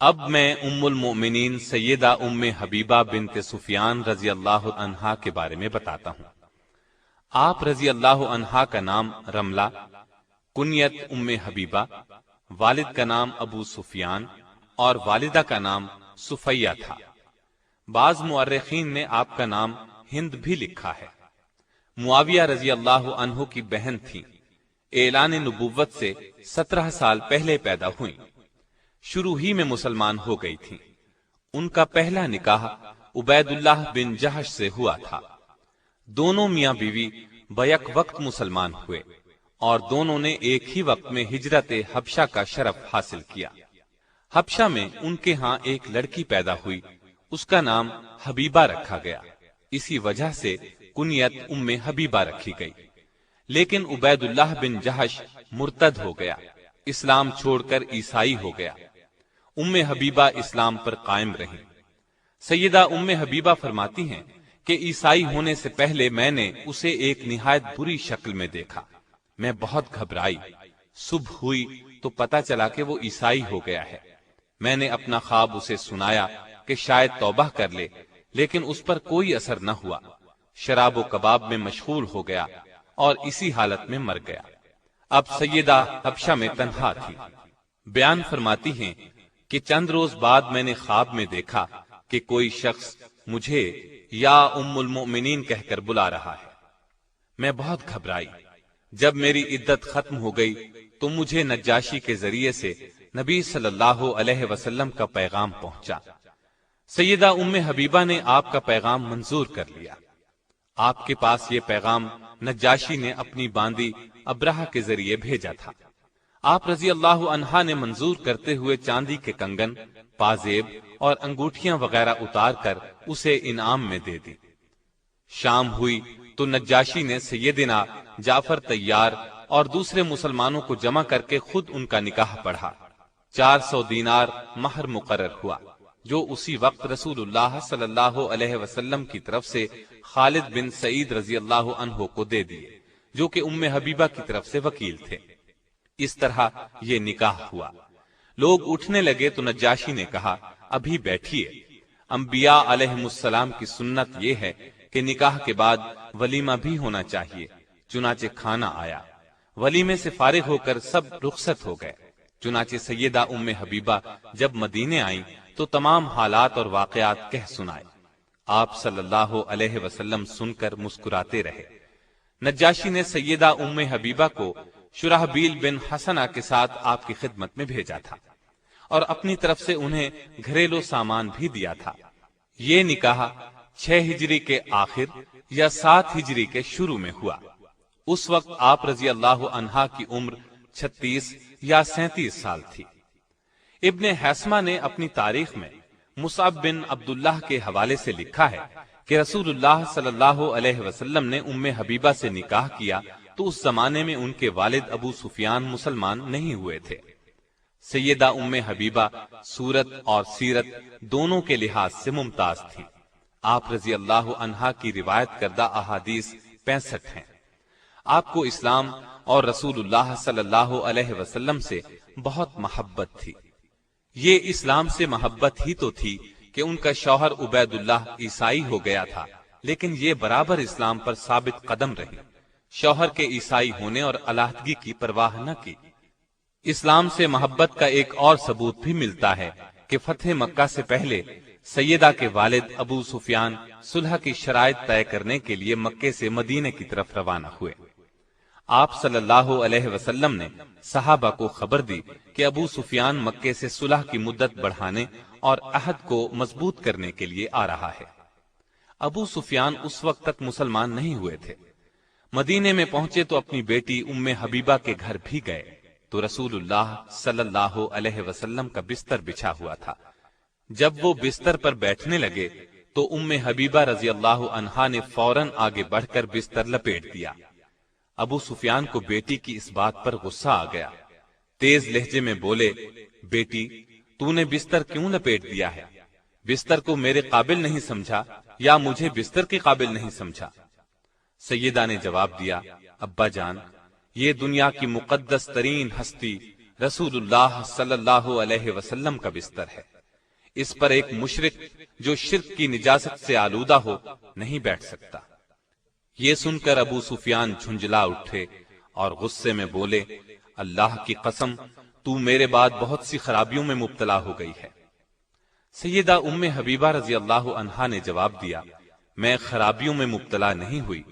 اب میں ام المؤمنین سیدہ ام حبیبہ بنت سفیان رضی اللہ عنہا کے بارے میں بتاتا ہوں۔ آپ رضی اللہ عنہا کا نام رملہ، کنیت ام حبیبہ، والد کا نام ابو سفیان اور والدہ کا نام صفیہ تھا۔ بعض مؤرخین نے آپ کا نام ہند بھی لکھا ہے۔ معاویہ رضی اللہ عنہ کی بہن تھی، اعلان نبوت سے 17 سال پہلے پیدا ہوئی، شروع ہی میں مسلمان ہو گئی تھی۔ ان کا پہلا نکاح عبید اللہ بن جہش سے ہوا تھا۔ دونوں میاں بیوی بیک وقت مسلمان ہوئے اور دونوں نے ایک ہی وقت میں ہجرت حبشہ کا شرف حاصل کیا۔ حبشہ میں ان کے ہاں ایک لڑکی پیدا ہوئی، اس کا نام حبیبہ رکھا گیا، اسی وجہ سے کنیت ام حبیبہ رکھی گئی۔ لیکن عبید اللہ بن جہش مرتد ہو گیا، اسلام چھوڑ کر عیسائی ہو گیا۔ ام حبیبہ اسلام پر قائم رہی۔ سیدہ ام حبیبہ فرماتی ہیں کہ عیسائی ہونے سے پہلے میں نے اسے ایک نہایت بری شکل میں دیکھا، میں بہت گھبرائی۔ صبح ہوئی تو پتہ چلا کہ وہ عیسائی ہو گیا ہے۔ میں نے اپنا خواب اسے سنایا کہ شاید توبہ کر لے، لیکن اس پر کوئی اثر نہ ہوا۔ شراب و کباب میں مشغول ہو گیا اور اسی حالت میں مر گیا۔ اب سیدہ حبشہ میں تنہا تھی۔ بیان فرماتی ہیں کہ چند روز بعد میں نے خواب میں دیکھا کہ کوئی شخص مجھے یا ام المؤمنین کہہ کر بلا رہا ہے۔ میں بہت گھبرائی۔ جب میری عدت ختم ہو گئی تو مجھے نجاشی کے ذریعے سے نبی صلی اللہ علیہ وسلم کا پیغام پہنچا۔ سیدہ ام حبیبہ نے آپ کا پیغام منظور کر لیا۔ آپ کے پاس یہ پیغام نجاشی نے اپنی باندی ابرہہ کے ذریعے بھیجا تھا۔ آپ رضی اللہ عنہا نے منظور کرتے ہوئے چاندی کے کنگن، پازیب اور انگوٹھیاں وغیرہ اتار کر اسے انعام میں دے دی۔ شام ہوئی تو نجاشی نے سیدنا جعفر طیار اور دوسرے مسلمانوں کو جمع کر کے خود ان کا نکاح پڑھا۔ 400 دینار مہر مقرر ہوا، جو اسی وقت رسول اللہ صلی اللہ علیہ وسلم کی طرف سے خالد بن سعید رضی اللہ عنہ کو دے دیے، جو کہ ام حبیبہ کی طرف سے وکیل تھے۔ اس طرح یہ نکاح ہوا۔ لوگ اٹھنے لگے تو نجاشی نے کہا، ابھی بیٹھیے، انبیاء علیہم السلام کی سنت یہ ہے کہ نکاح کے بعد ولیمہ بھی ہونا چاہیے۔ چنانچہ کھانا آیا، ولیمے سے فارغ ہو کر سب رخصت ہو گئے۔ چنانچہ سیدہ ام حبیبہ جب مدینے آئیں تو تمام حالات اور واقعات کہہ سنائے۔ آپ صلی اللہ علیہ وسلم سن کر مسکراتے رہے۔ نجاشی نے سیدہ ام حبیبہ کو شرحبیل بن حسنہ کے ساتھ آپ کی خدمت میں بھیجا تھا اور اپنی طرف سے انہیں گھریلو سامان بھی دیا تھا۔ یہ نکاح 6 ہجری کے آخر یا 7 ہجری کے شروع میں ہوا۔ اس وقت آپ رضی اللہ عنہا کی عمر 36 یا 37 سال تھی۔ ابن حیثمہ نے اپنی تاریخ میں مصعب بن عبداللہ کے حوالے سے لکھا ہے کہ رسول اللہ صلی اللہ علیہ وسلم نے ام حبیبہ سے نکاح کیا تو اس زمانے میں ان کے والد ابو سفیان مسلمان نہیں ہوئے تھے۔ سیدہ ام حبیبہ صورت اور سیرت دونوں کے لحاظ سے ممتاز تھی۔ آپ رضی اللہ عنہا کی روایت کردہ احادیث 65 ہیں۔ آپ کو اسلام اور رسول اللہ صلی اللہ علیہ وسلم سے بہت محبت تھی۔ یہ اسلام سے محبت ہی تو تھی کہ ان کا شوہر عبید اللہ عیسائی ہو گیا تھا، لیکن یہ برابر اسلام پر ثابت قدم رہی، شوہر کے عیسائی ہونے اور علیحدگی کی پرواہ نہ کی۔ اسلام سے محبت کا ایک اور ثبوت بھی ملتا ہے کہ فتح مکہ سے پہلے سیدہ کے والد ابو سفیان صلح کی شرائط طے کرنے کے لیے مکے سے مدینے کی طرف روانہ ہوئے۔ آپ صلی اللہ علیہ وسلم نے صحابہ کو خبر دی کہ ابو سفیان مکے سے صلح کی مدت بڑھانے اور عہد کو مضبوط کرنے کے لیے آ رہا ہے۔ ابو سفیان اس وقت تک مسلمان نہیں ہوئے تھے۔ مدینے میں پہنچے تو اپنی بیٹی ام حبیبہ کے گھر بھی گئے تو رسول اللہ صلی اللہ علیہ وسلم کا بستر بچھا ہوا تھا۔ جب وہ بستر پر بیٹھنے لگے تو ام حبیبہ رضی اللہ عنہا نے فوراً آگے بڑھ کر بستر لپیٹ دیا۔ ابو سفیان کو بیٹی کی اس بات پر غصہ آ گیا۔ تیز لہجے میں بولے، بیٹی تو نے بستر کیوں لپیٹ دیا ہے؟ بستر کو میرے قابل نہیں سمجھا یا مجھے بستر کے قابل نہیں سمجھا؟ سیدہ نے جواب دیا، ابا جان، یہ دنیا کی مقدس ترین ہستی رسول اللہ صلی اللہ علیہ وسلم کا بستر ہے، اس پر ایک مشرک جو شرک کی نجاست سے آلودہ ہو نہیں بیٹھ سکتا۔ یہ سن کر ابو سفیان جھنجلا اٹھے اور غصے میں بولے، اللہ کی قسم تو میرے بعد بہت سی خرابیوں میں مبتلا ہو گئی ہے۔ سیدہ ام حبیبہ رضی اللہ عنہا نے جواب دیا، میں خرابیوں میں مبتلا نہیں ہوئی،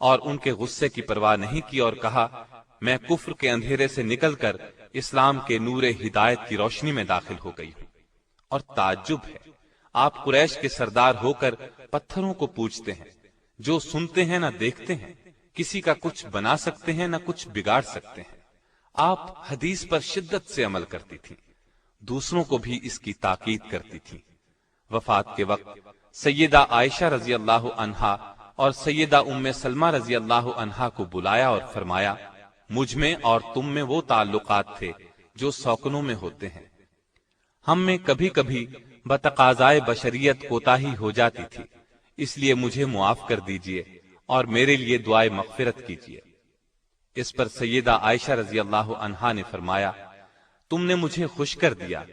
اور ان کے غصے کی پرواہ نہیں کی اور کہا، میں کفر کے اندھیرے سے نکل کر اسلام کے نور ہدایت کی روشنی میں داخل ہو گئی ہوں۔ اور تعجب ہے، آپ قریش کے سردار ہو کر پتھروں کو پوجتے ہیں، جو سنتے ہیں نہ دیکھتے ہیں، کسی کا کچھ بنا سکتے ہیں نہ کچھ بگاڑ سکتے ہیں۔ آپ حدیث پر شدت سے عمل کرتی تھیں، دوسروں کو بھی اس کی تاکید کرتی تھیں۔ وفات کے وقت سیدہ عائشہ رضی اللہ عنہا اور سیدہ ام سلمہ رضی اللہ عنہا کو بلایا اور فرمایا، مجھ میں اور تم میں وہ تعلقات تھے جو سوکنوں میں ہوتے ہیں، ہم میں کبھی کبھی بتقاضائے بشریت کوتاہی ہو جاتی تھی، اس لیے مجھے معاف کر دیجئے اور میرے لیے دعائے مغفرت کیجئے۔ اس پر سیدہ عائشہ رضی اللہ عنہا نے فرمایا، تم نے مجھے خوش کر دیا،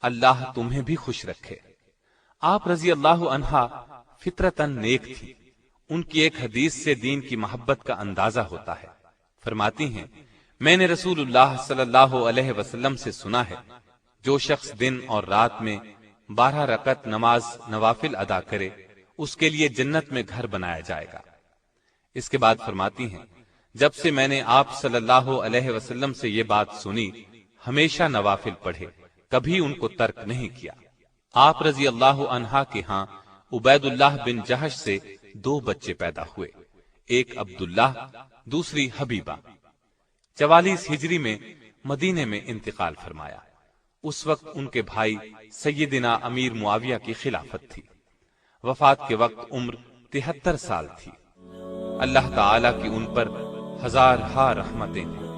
اللہ تمہیں بھی خوش رکھے۔ آپ رضی اللہ عنہا فطرتاً نیک تھی، ان کی ایک حدیث سے دین کی محبت کا اندازہ ہوتا ہے۔ فرماتی ہیں، میں نے رسول اللہ صلی اللہ علیہ وسلم سے سنا ہے، جو شخص دن اور رات میں 12 رکعت نماز نوافل ادا کرے، اس کے لیے جنت میں گھر بنایا جائے گا۔ اس کے بعد فرماتی ہیں، جب سے میں نے آپ صلی اللہ علیہ وسلم سے یہ بات سنی، ہمیشہ نوافل پڑھے، کبھی ان کو ترک نہیں کیا۔ آپ رضی اللہ عنہا کے ہاں عبید اللہ بن جہش سے 2 بچے پیدا ہوئے، ایک عبداللہ، دوسری حبیبہ۔ 44 ہجری میں مدینے میں انتقال فرمایا۔ اس وقت ان کے بھائی سیدنا امیر معاویہ کی خلافت تھی۔ وفات کے وقت عمر 73 سال تھی۔ اللہ تعالی کی ان پر ہزارہا رحمتیں ہیں۔